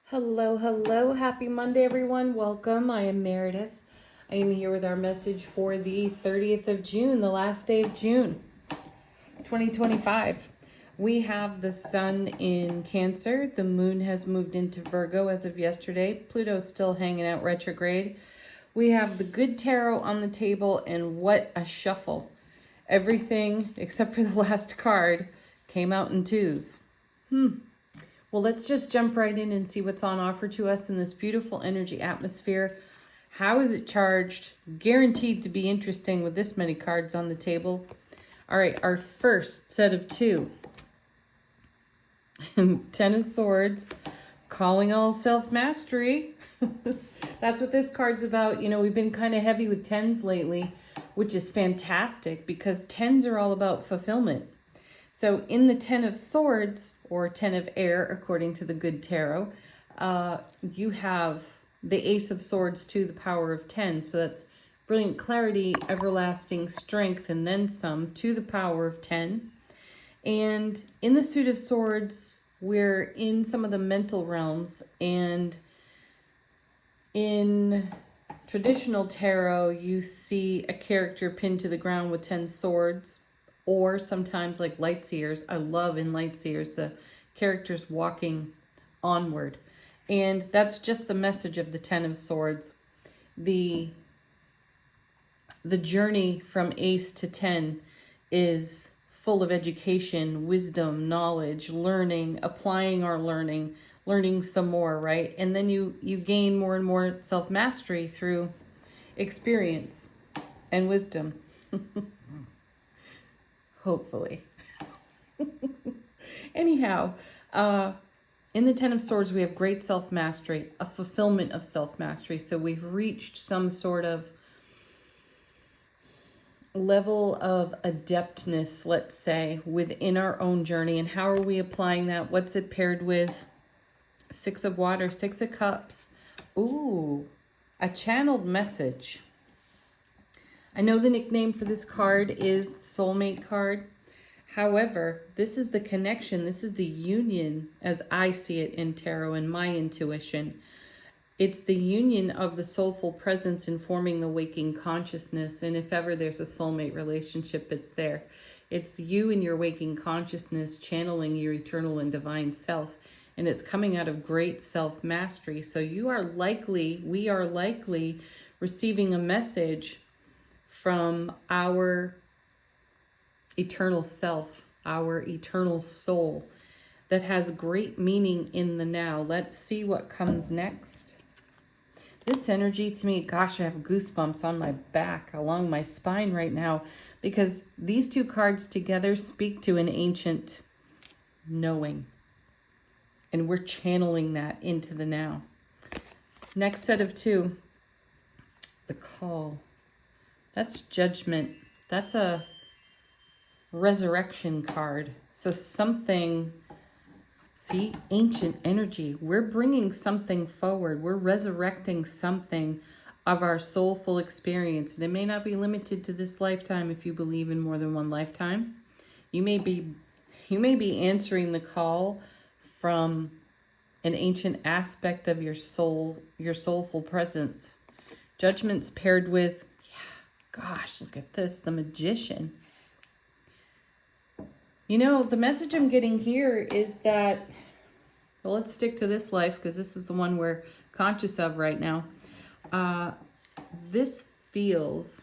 Hello, hello. Happy Monday, everyone. Welcome. I am Meredith. I am here with our message for the 30th of June, the last day of June, 2025. We have the sun in Cancer. The moon has moved into Virgo as of yesterday. Pluto's still hanging out retrograde. We have the good tarot on the table, and what a shuffle. Everything except for the last card came out in twos. Well, let's just jump right in and see what's on offer to us in this beautiful energy atmosphere. How is it charged? Guaranteed to be interesting with this many cards on the table. All right, our first set of two. Ten of Swords, calling all self-mastery. That's what this card's about. You know, we've been kind of heavy with tens lately, which is fantastic because tens are all about fulfillment. So in the Ten of Swords, or Ten of Air, according to the good tarot, you have the Ace of Swords to the power of 10. So that's brilliant clarity, everlasting strength, and then some to the power of 10. And in the Suit of Swords, we're in some of the mental realms. And in traditional tarot, you see a character pinned to the ground with 10 swords. Or sometimes like Lightseers. I love in Lightseers the characters walking onward. And that's just the message of the Ten of Swords. The journey from Ace to 10 is full of education, wisdom, knowledge, learning, applying our learning, learning some more, right? And then you gain more and more self-mastery through experience and wisdom. Hopefully. Anyhow, in the Ten of Swords, we have great self-mastery, a fulfillment of self-mastery. So we've reached some sort of level of adeptness, let's say, within our own journey. And how are we applying that? What's it paired with? Six of Water, Six of Cups. Ooh, a channeled message. I know the nickname for this card is Soulmate card. However, this is the connection. This is the union as I see it in tarot and my intuition. It's the union of the soulful presence informing the waking consciousness. And if ever there's a soulmate relationship, it's there. It's you and your waking consciousness channeling your eternal and divine self. And it's coming out of great self-mastery. So we are likely receiving a message from our eternal self, our eternal soul that has great meaning in the now. Let's see what comes next. This energy to me, gosh, I have goosebumps on my back, along my spine right now, because these two cards together speak to an ancient knowing. And we're channeling that into the now. Next set of two, the Call. That's Judgment. That's a resurrection card. So something, see, ancient energy. We're bringing something forward. We're resurrecting something of our soulful experience. And it may not be limited to this lifetime if you believe in more than one lifetime. You may be answering the call from an ancient aspect of your soul, your soulful presence. Judgment's paired with, gosh, look at this, the Magician. You know, the message I'm getting here is that, well, let's stick to this life because this is the one we're conscious of right now. This feels,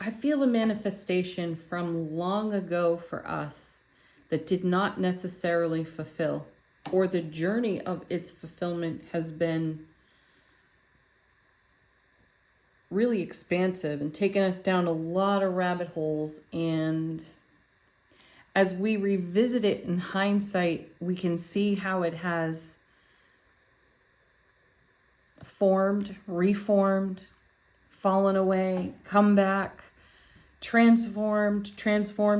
I feel a manifestation from long ago for us that did not necessarily fulfill, or the journey of its fulfillment has been really expansive and taken us down a lot of rabbit holes. And as we revisit it in hindsight, we can see how it has formed, reformed, fallen away, come back, transformed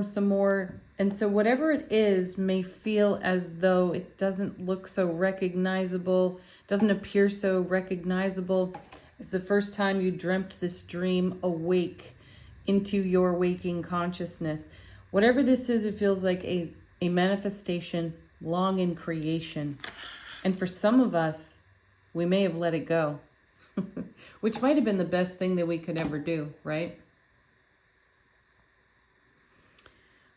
some more. And so whatever it is may feel as though it doesn't look so recognizable, doesn't appear so recognizable. It's the first time you dreamt this dream awake into your waking consciousness. Whatever this is, it feels like a manifestation long in creation. And for some of us, we may have let it go, which might have been the best thing that we could ever do, right?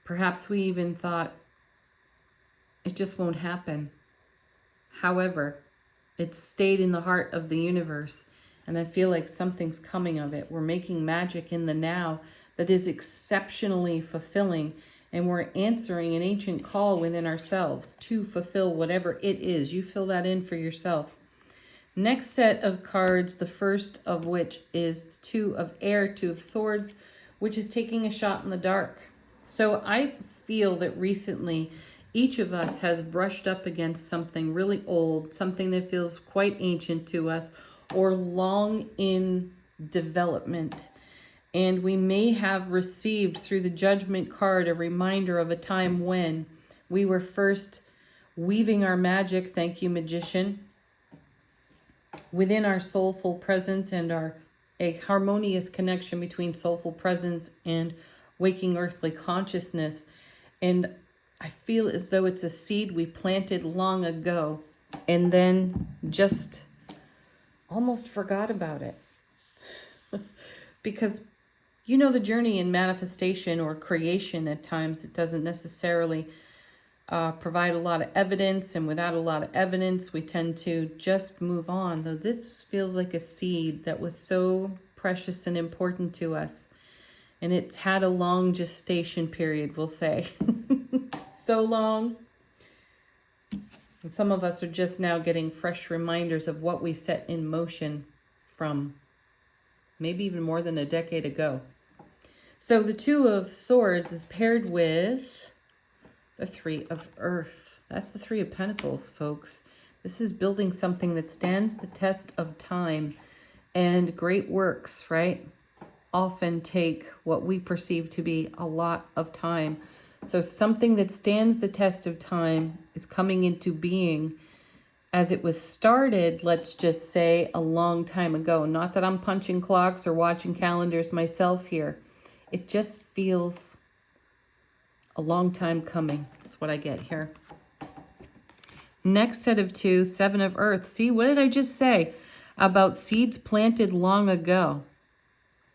Perhaps we even thought it just won't happen. However, it stayed in the heart of the universe, and I feel like something's coming of it. We're making magic in the now that is exceptionally fulfilling, and we're answering an ancient call within ourselves to fulfill whatever it is. You fill that in for yourself. Next set of cards, the first of which is Two of Air, Two of Swords, which is taking a shot in the dark. So I feel that recently each of us has brushed up against something really old, something that feels quite ancient to us or long in development. And we may have received through the Judgment card a reminder of a time when we were first weaving our magic, thank you, Magician, within our soulful presence and a harmonious connection between soulful presence and waking earthly consciousness. And I feel as though it's a seed we planted long ago and then just almost forgot about it. Because you know the journey in manifestation or creation at times, it doesn't necessarily provide a lot of evidence, and without a lot of evidence we tend to just move on. Though this feels like a seed that was so precious and important to us, and it's had a long gestation period, we'll say. So long. And some of us are just now getting fresh reminders of what we set in motion from maybe even more than a decade ago. So the Two of Swords is paired with the Three of Earth. That's the Three of Pentacles, folks. This is building something that stands the test of time. And great works, right, often take what we perceive to be a lot of time. So something that stands the test of time is coming into being as it was started, let's just say, a long time ago. Not that I'm punching clocks or watching calendars myself here. It just feels a long time coming. That's what I get here. Next set of two, Seven of Earth. See, what did I just say about seeds planted long ago?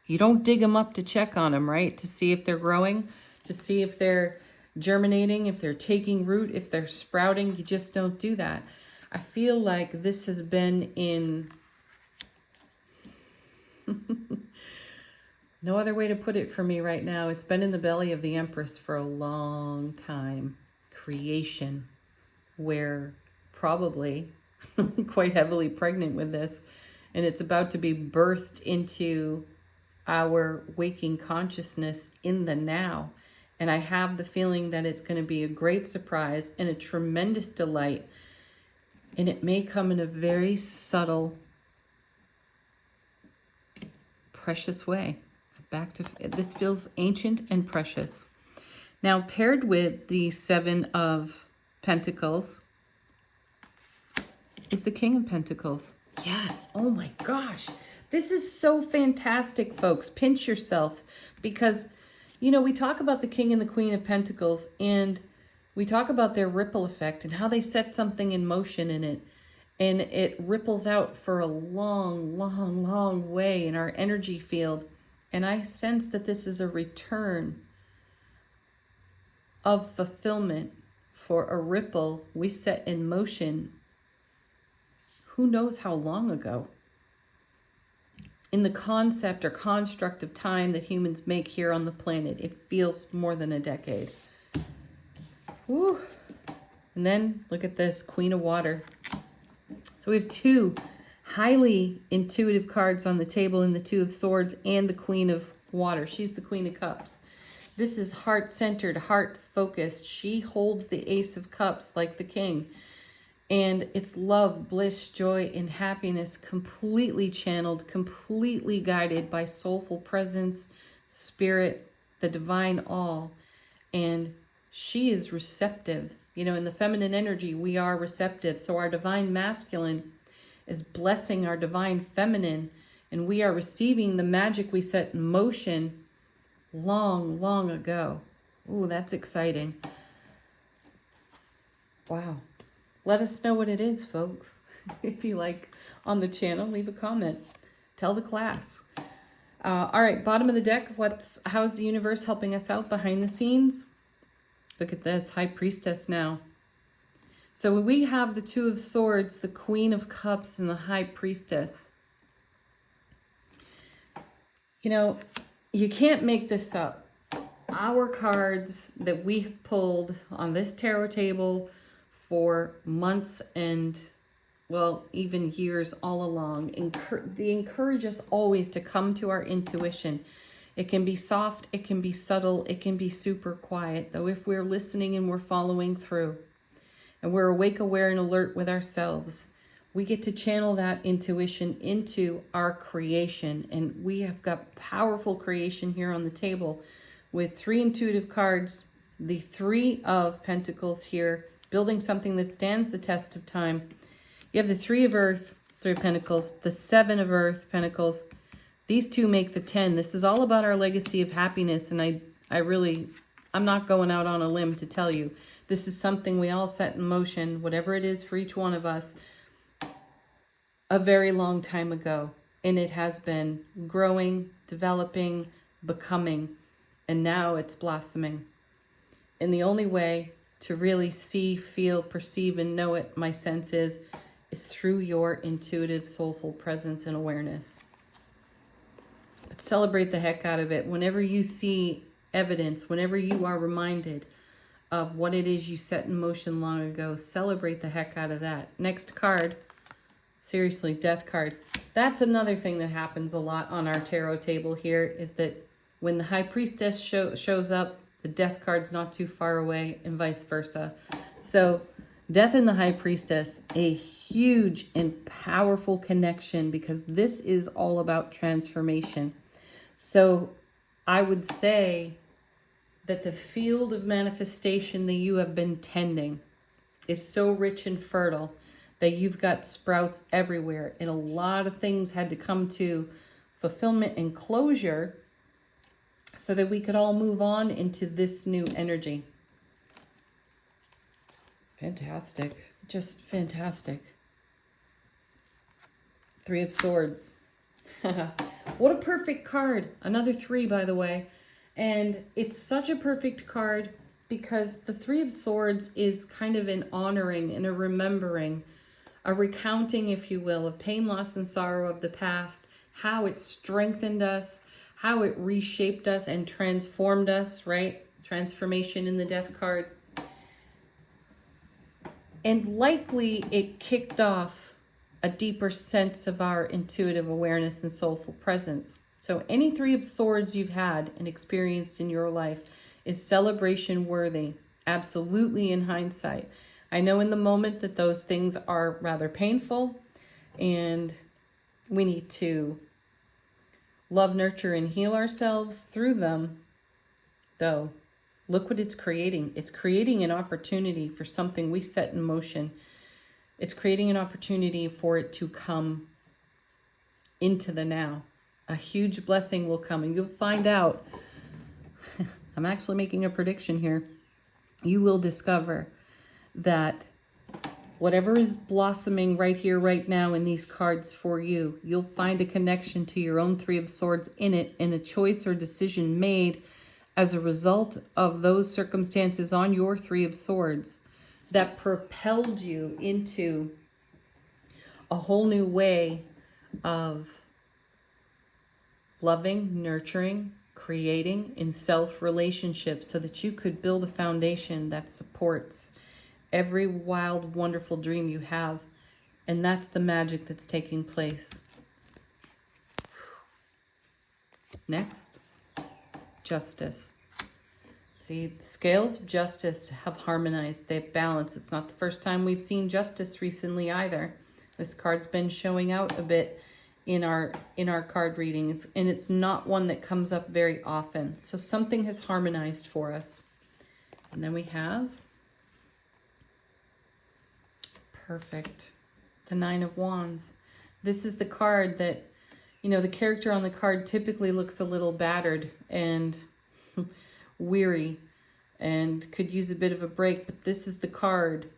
You don't dig them up to check on them, right? To see if they're growing, to see if they're germinating, if they're taking root, if they're sprouting. You just don't do that. I feel like this has been in no other way to put it for me right now. It's been in the belly of the Empress for a long time. Creation, where probably quite heavily pregnant with this, and it's about to be birthed into our waking consciousness in the now. And I have the feeling that it's going to be a great surprise and a tremendous delight. And it may come in a very subtle, precious way. Back to this feels ancient and precious. Now, paired with the Seven of Pentacles is the King of Pentacles. Yes. Oh my gosh. This is so fantastic, folks. Pinch yourselves, because, you know, we talk about the King and the Queen of Pentacles, and we talk about their ripple effect and how they set something in motion in it, and it ripples out for a long, long, long way in our energy field. And I sense that this is a return of fulfillment for a ripple we set in motion who knows how long ago. In the concept or construct of time that humans make here on the planet, it feels more than a decade. Woo. And then look at this, Queen of Water. So we have two highly intuitive cards on the table in the Two of Swords and the Queen of Water. She's the Queen of Cups. This is heart-centered, heart-focused. She holds the Ace of Cups like the King. And it's love, bliss, joy, and happiness, completely channeled, completely guided by soulful presence, spirit, the divine all. And she is receptive. You know, in the feminine energy, we are receptive. So our divine masculine is blessing our divine feminine, and we are receiving the magic we set in motion long, long ago. Ooh, that's exciting. Wow. Let us know what it is, folks. If you like on the channel, leave a comment. Tell the class. All right, bottom of the deck. How's the universe helping us out behind the scenes? Look at this, High Priestess now. So we have the Two of Swords, the Queen of Cups, and the High Priestess. You know, you can't make this up. Our cards that we have pulled on this tarot table for months and, well, even years all along, they encourage us always to come to our intuition. It can be soft, it can be subtle, it can be super quiet. Though if we're listening and we're following through, and we're awake, aware, and alert with ourselves, we get to channel that intuition into our creation. And we have got powerful creation here on the table with 3 intuitive cards, the 3 of Pentacles here, building something that stands the test of time. You have the 3 of Earth, 3 of Pentacles, the 7 of Earth, Pentacles. These 2 make the 10. This is all about our legacy of happiness. And I'm not going out on a limb to tell you. This is something we all set in motion, whatever it is for each one of us, a very long time ago. And it has been growing, developing, becoming, and now it's blossoming. And the only way to really see, feel, perceive, and know it, my sense is through your intuitive, soulful presence and awareness. But celebrate the heck out of it. Whenever you see evidence, whenever you are reminded of what it is you set in motion long ago, celebrate the heck out of that. Next card, seriously, Death card. That's another thing that happens a lot on our tarot table here, is that when the High Priestess shows up, the Death card's not too far away, and vice versa. So Death and the High Priestess, a huge and powerful connection, because this is all about transformation. So I would say that the field of manifestation that you have been tending is so rich and fertile that you've got sprouts everywhere. And a lot of things had to come to fulfillment and closure so that we could all move on into this new energy. Fantastic. Just fantastic. 3 of Swords. What a perfect card. Another 3, by the way. And it's such a perfect card because the 3 of Swords is kind of an honoring and a remembering, a recounting, if you will, of pain, loss, and sorrow of the past, how it strengthened us, how it reshaped us and transformed us, right? Transformation in the Death card. And likely it kicked off a deeper sense of our intuitive awareness and soulful presence. So any 3 of Swords you've had and experienced in your life is celebration worthy, absolutely, in hindsight. I know in the moment that those things are rather painful, and we need to love, nurture, and heal ourselves through them. Though, look what it's creating. It's creating an opportunity for something we set in motion. It's creating an opportunity for it to come into the now. A huge blessing will come, and you'll find out. I'm actually making a prediction here. You will discover that whatever is blossoming right here, right now in these cards for you, you'll find a connection to your own 3 of Swords in it, and a choice or decision made as a result of those circumstances on your 3 of Swords that propelled you into a whole new way of loving, nurturing, creating in self-relationships, so that you could build a foundation that supports every wild, wonderful dream you have. And that's the magic that's taking place. Next, Justice. See, the scales of justice have harmonized. They've balanced. It's not the first time we've seen justice recently either. This card's been showing out a bit in our card readings, and it's not one that comes up very often. So something has harmonized for us. And then we have, perfect, the 9 of Wands. This is the card that, you know, the character on the card typically looks a little battered and weary, and could use a bit of a break. But this is the card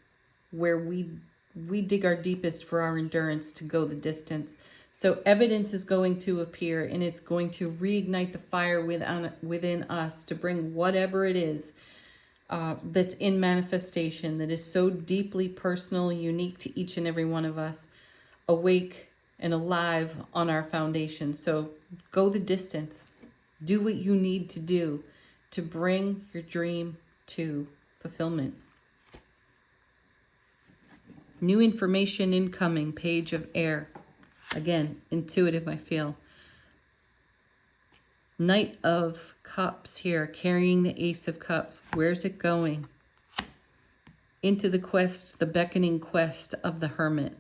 where we dig our deepest for our endurance to go the distance. So evidence is going to appear, and it's going to reignite the fire within us to bring whatever it is that's in manifestation, that is so deeply personal, unique to each and every one of us, awake and alive on our foundation. So go the distance. Do what you need to do to bring your dream to fulfillment. New information incoming, page of air. Again, intuitive, I feel. Knight of Cups here, carrying the Ace of Cups. Where's it going? Into the quest, the beckoning quest of the Hermit.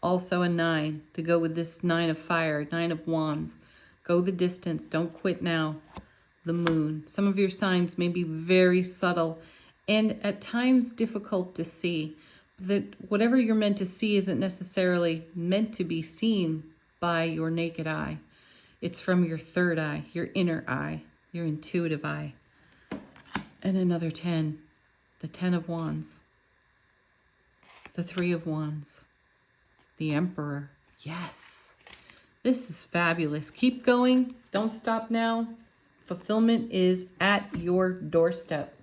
Also a 9 to go with this 9 of Fire, 9 of Wands. Go the distance. Don't quit now. The Moon. Some of your signs may be very subtle and at times difficult to see. That whatever you're meant to see isn't necessarily meant to be seen by your naked eye. It's from your third eye, your inner eye, your intuitive eye. And another 10, the 10 of Wands, the 3 of Wands, the Emperor. Yes, this is fabulous. Keep going. Don't stop now. Fulfillment is at your doorstep.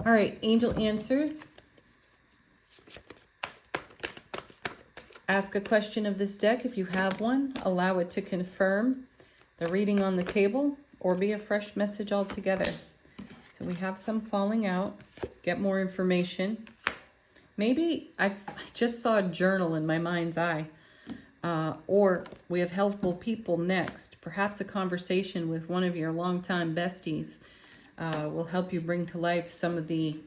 All right, angel answers. Ask a question of this deck if you have one. Allow it to confirm the reading on the table or be a fresh message altogether. So we have some falling out. Get more information. Maybe I just saw a journal in my mind's eye. Or we have helpful people next. Perhaps a conversation with one of your longtime besties will help you bring to life some of the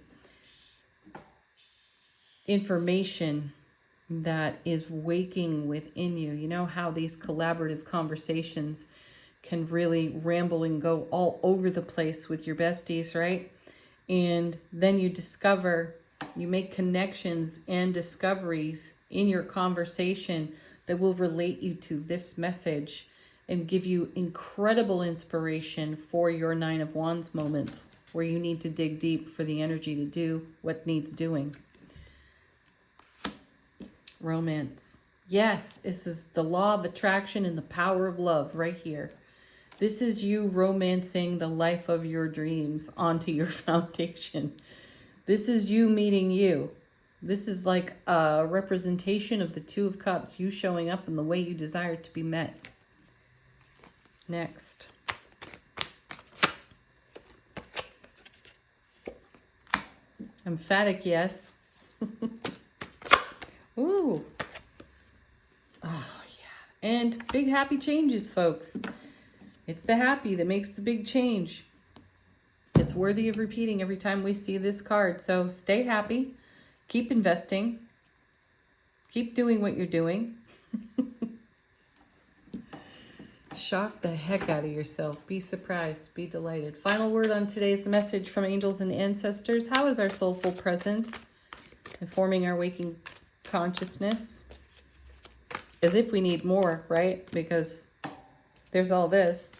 information that is waking within you. You know how these collaborative conversations can really ramble and go all over the place with your besties, right? And then you discover, you make connections and discoveries in your conversation that will relate you to this message and give you incredible inspiration for your 9 of Wands moments where you need to dig deep for the energy to do what needs doing. Romance. Yes, this is the law of attraction and the power of love right here. This is you romancing the life of your dreams onto your foundation. This is you meeting you. This is like a representation of the 2 of Cups, you showing up in the way you desire to be met. Next. Emphatic yes. Ooh. Oh, yeah. And big happy changes, folks. It's the happy that makes the big change. It's worthy of repeating every time we see this card. So stay happy. Keep investing. Keep doing what you're doing. Shock the heck out of yourself. Be surprised. Be delighted. Final word on today's message from angels and ancestors. How is our soulful presence informing our waking consciousness? As if we need more, right? Because there's all this.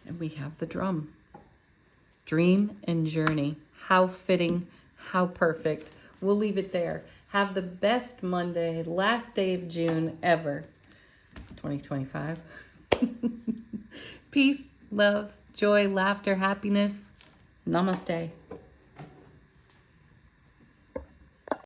And we have the drum. Dream and journey. How fitting, how perfect. We'll leave it there. Have the best Monday, last day of June ever. 2025. Peace, love, joy, laughter, happiness. Namaste.